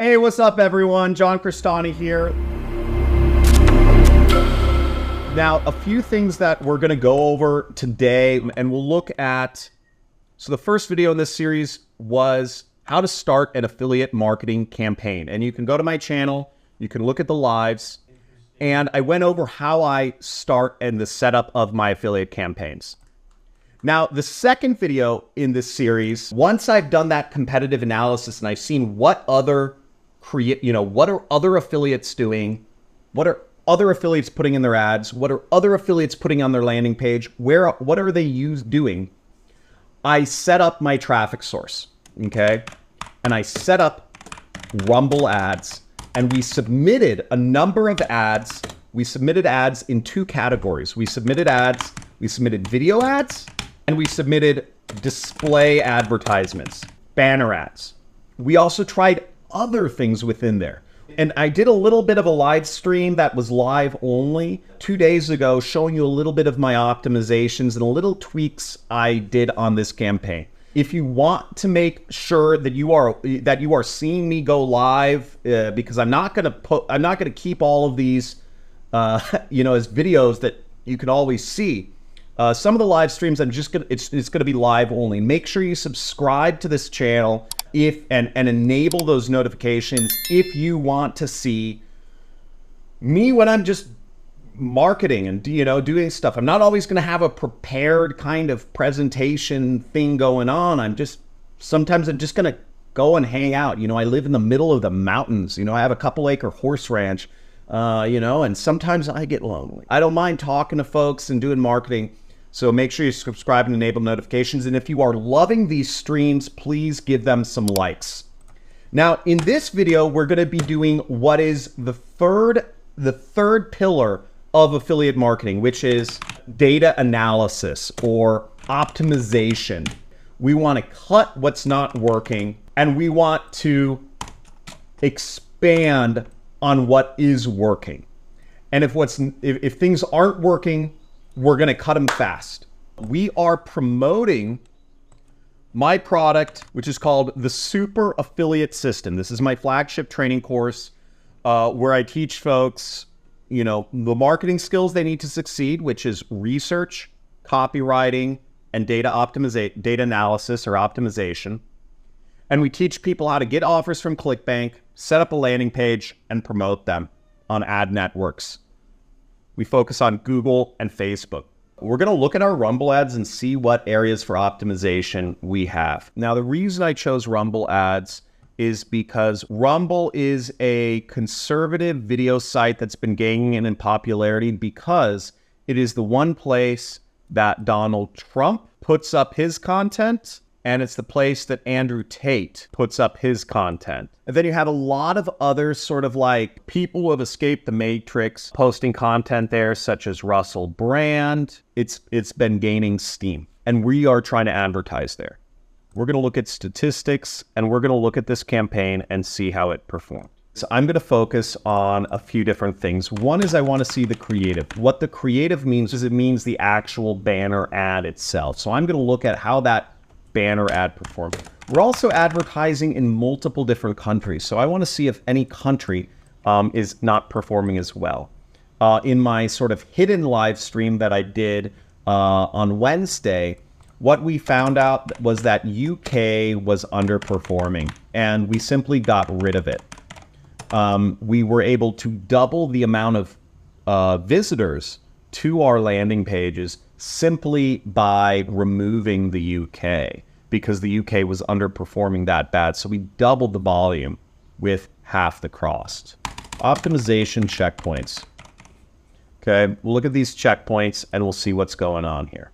Hey, what's up everyone? John Cristani here. Now, a few things that we're gonna go over today, and we'll look at, so the first video in this series was how to start an affiliate marketing campaign. And you can go to my channel, you can look at the lives, and I went over how I start and the setup of my affiliate campaigns. Now, the second video in this series, once I've done that competitive analysis and I've seen what other what are other affiliates doing? What are other affiliates putting in their ads? What are other affiliates putting on their landing page? What are they doing? I set up my traffic source, okay? And I set up Rumble ads, and we submitted a number of ads. We submitted ads in two categories. We submitted video ads, and we submitted display advertisements, banner ads. We also tried other things within there. And I did a little bit of a live stream that was live only 2 days ago, showing you a little bit of my optimizations and little tweaks I did on this campaign. If you want to make sure that you are seeing me go live, because I'm not gonna keep all of these, as videos that you can always see. Some of the live streams it's gonna be live only. Make sure you subscribe to this channel and enable those notifications if you want to see me when I'm just marketing and doing stuff. I'm not always going to have a prepared kind of presentation thing going on. Sometimes I'm just going to go and hang out. I live in the middle of the mountains. I have a couple-acre horse ranch, and sometimes I get lonely. I don't mind talking to folks and doing marketing. So make sure you subscribe and enable notifications. And if you are loving these streams, please give them some likes. Now, in this video, we're going to be doing what is the third pillar of affiliate marketing, which is data analysis or optimization. We want to cut what's not working, and we want to expand on what is working. And if things aren't working, we're going to cut them fast. We are promoting my product, which is called the Super Affiliate System. This is my flagship training course where I teach folks, the marketing skills they need to succeed, which is research, copywriting, and data analysis or optimization. And we teach people how to get offers from ClickBank, set up a landing page, and promote them on ad networks. We focus on Google and Facebook. We're going to look at our Rumble ads and see what areas for optimization we have. Now, the reason I chose Rumble ads is because Rumble is a conservative video site that's been gaining in popularity because it is the one place that Donald Trump puts up his content, and it's the place that Andrew Tate puts up his content. And then you have a lot of other sort of like people who have escaped the matrix posting content there, such as Russell Brand. It's been gaining steam, and we are trying to advertise there. We're going to look at statistics, and we're going to look at this campaign and see how it performed. So I'm going to focus on a few different things. One is I want to see the creative. What the creative means is it means the actual banner ad itself. So I'm going to look at how that banner ad performed. We're also advertising in multiple different countries. So I want to see if any country is not performing as well. In my sort of hidden live stream that I did on Wednesday, what we found out was that UK was underperforming, and we simply got rid of it. We were able to double the amount of visitors to our landing pages simply by removing the UK, because the UK was underperforming that bad. So we doubled the volume with half the cost. Optimization checkpoints. Okay, we'll look at these checkpoints and we'll see what's going on here.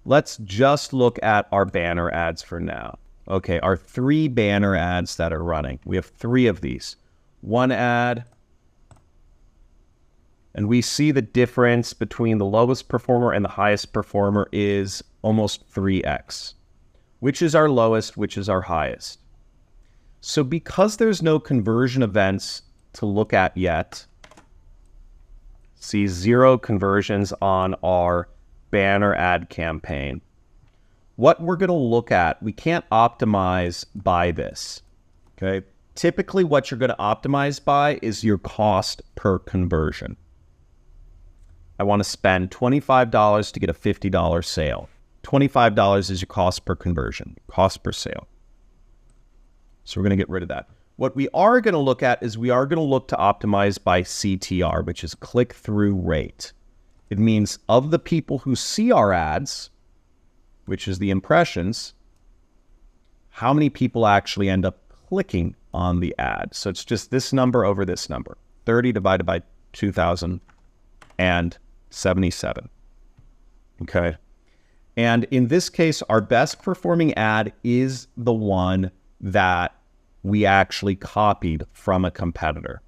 Let's just look at our banner ads for now. Okay, our 3 banner ads that are running. We have 3 of these. One ad, and we see the difference between the lowest performer and the highest performer is almost 3x. Which is our lowest, which is our highest. So because there's no conversion events to look at yet, see 0 conversions on our banner ad campaign. What we're going to look at, we can't optimize by this. Okay. Typically what you're going to optimize by is your cost per conversion. I want to spend $25 to get a $50 sale. $25 is your cost per conversion, cost per sale. So we're going to get rid of that. What we are going to look at is we are going to look to optimize by CTR, which is click-through rate. It means of the people who see our ads, which is the impressions, how many people actually end up clicking on the ad. So it's just this number over this number, 30 divided by 2,077. Okay. And in this case, our best performing ad is the one that we actually copied from a competitor.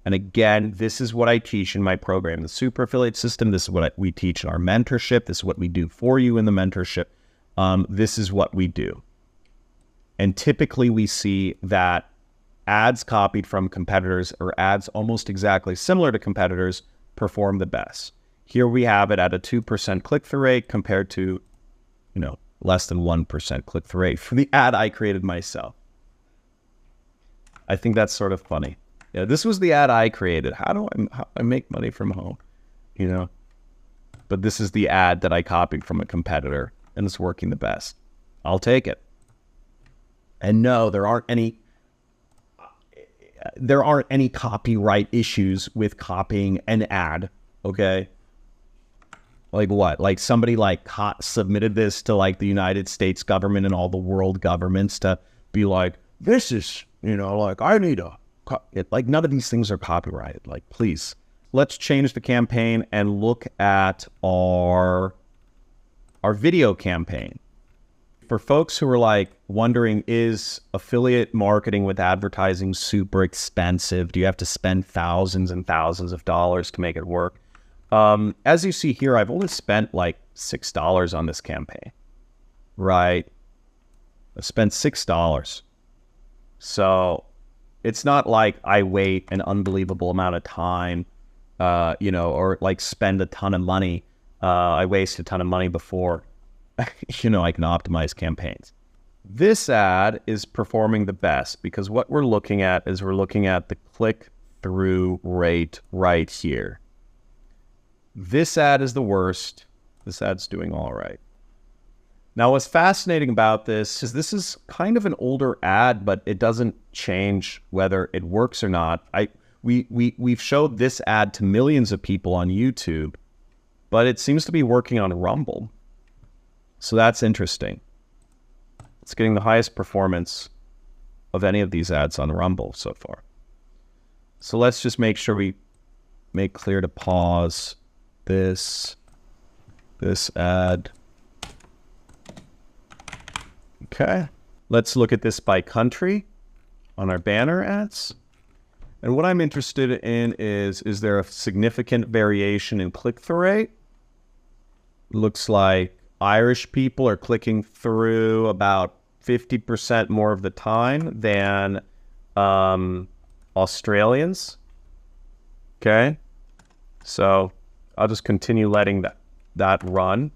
And again, this is what I teach in my program, the Super Affiliate System. This is what we teach in our mentorship. This is what we do for you in the mentorship. This is what we do. And typically we see that ads copied from competitors or ads almost exactly similar to competitors perform the best. Here we have it at a 2% click-through rate compared to, less than 1% click-through rate for the ad I created myself. I think that's sort of funny. Yeah, this was the ad I created. How I make money from home, But this is the ad that I copied from a competitor, and it's working the best. I'll take it. And no, there aren't any copyright issues with copying an ad, okay? Like what? Like somebody submitted this to the United States government and all the world governments to be like, this is, I need none of these things are copyrighted. Please, let's change the campaign and look at our video campaign. For folks who are wondering, is affiliate marketing with advertising super expensive? Do you have to spend thousands and thousands of dollars to make it work? As you see here, I've only spent $6 on this campaign, right? I spent $6. So it's not like I wait an unbelievable amount of time, or spend a ton of money. I waste a ton of money before, I can optimize campaigns. This ad is performing the best because what we're looking at is the click-through rate right here. This ad is the worst. This ad's doing all right. Now, what's fascinating about this is kind of an older ad, but it doesn't change whether it works or not. We've showed this ad to millions of people on YouTube, but it seems to be working on Rumble. So that's interesting. It's getting the highest performance of any of these ads on Rumble so far. So let's just make sure we make clear to pause this ad. Okay, let's look at this by country on our banner ads. And what I'm interested in is there a significant variation in click-through rate? Looks like Irish people are clicking through about 50% more of the time than Australians. Okay, so I'll just continue letting that run.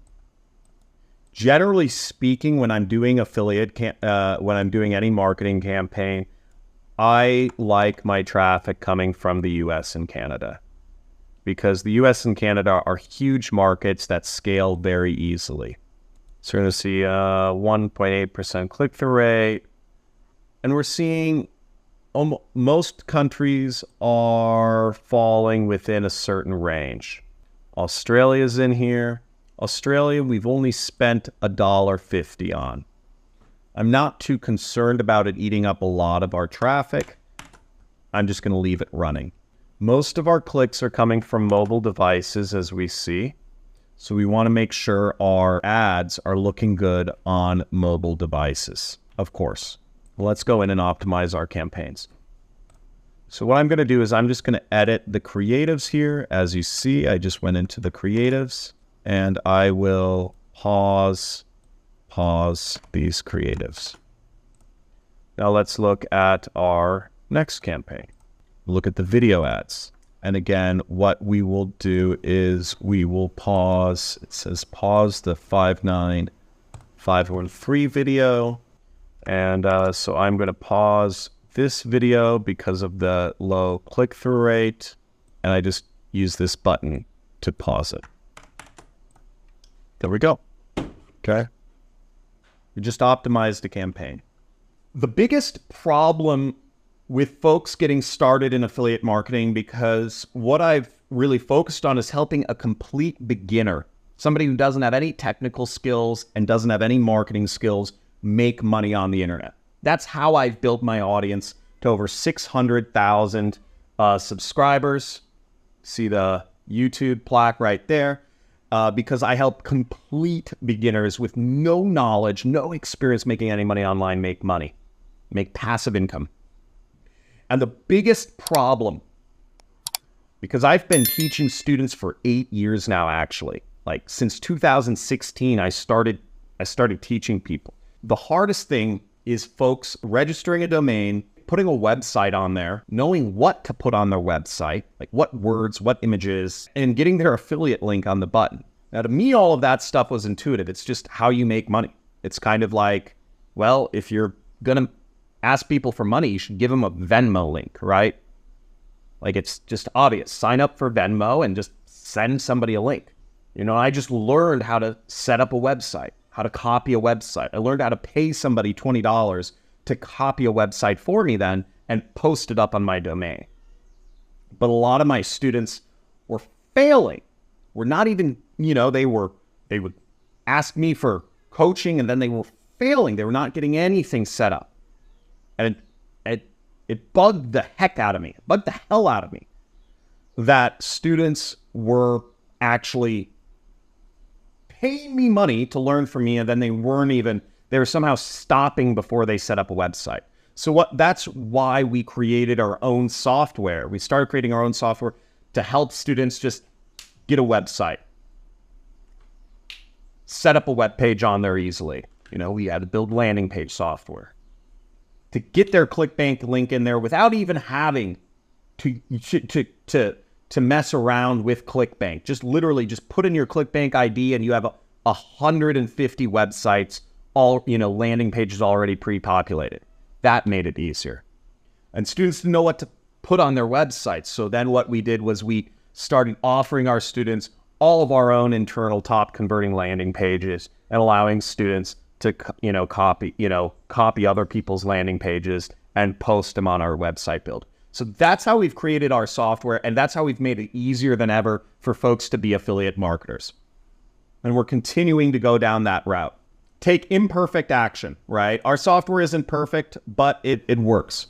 Generally speaking, when I'm doing when I'm doing any marketing campaign, I like my traffic coming from the US and Canada because the US and Canada are huge markets that scale very easily. So we're going to see 1.8% click-through rate, and we're seeing most countries are falling within a certain range. Australia's in here. Australia, we've only spent $1.50 on. I'm not too concerned about it eating up a lot of our traffic. I'm just going to leave it running. Most of our clicks are coming from mobile devices, as we see. So we want to make sure our ads are looking good on mobile devices, of course. Let's go in and optimize our campaigns. So what I'm going to do is I'm just going to edit the creatives here. As you see, I just went into the creatives and I will pause these creatives. Now let's look at our next campaign. Look at the video ads. And again, what we will do is we will pause. It says pause the 59513 video. And so I'm going to pause this video because of the low click-through rate. And I just use this button to pause it. There we go. Okay. We just optimized the campaign. The biggest problem with folks getting started in affiliate marketing, because what I've really focused on is helping a complete beginner, somebody who doesn't have any technical skills and doesn't have any marketing skills, make money on the internet. That's how I've built my audience to over 600,000 subscribers. See the YouTube plaque right there. Because I help complete beginners with no knowledge, no experience making any money online, make money, make passive income. And the biggest problem, because I've been teaching students for 8 years now, actually, like since 2016, I started teaching people. The hardest thing is folks registering a domain, putting a website on there, knowing what to put on their website, like what words, what images, and getting their affiliate link on the button. Now, to me, all of that stuff was intuitive. It's just how you make money. It's kind of like, well, if you're going to ask people for money, you should give them a Venmo link, right? Like, it's just obvious. Sign up for Venmo and just send somebody a link. You know, I just learned how to set up a website, how to copy a website. I learned how to pay somebody $20 to copy a website for me then and post it up on my domain. But a lot of my students were failing. We're not even, you know, they would ask me for coaching and then they were failing. They were not getting anything set up. And it bugged the heck out of me, bugged the hell out of me that students were actually paying me money to learn from me, and then they were somehow stopping before they set up a website. So that's why we created our own software. We started creating our own software to help students just get a website, set up a web page on there easily. You know, we had to build landing page software to get their ClickBank link in there without even having to mess around with ClickBank. Just literally just put in your ClickBank ID and you have 150 websites, all, you know, landing pages already pre-populated. That made it easier. And students didn't know what to put on their websites. So then what we did was we started offering our students all of our own internal top converting landing pages and allowing students to, copy other people's landing pages and post them on our website build. So that's how we've created our software, and that's how we've made it easier than ever for folks to be affiliate marketers. And we're continuing to go down that route. Take imperfect action, right? Our software isn't perfect, but it works.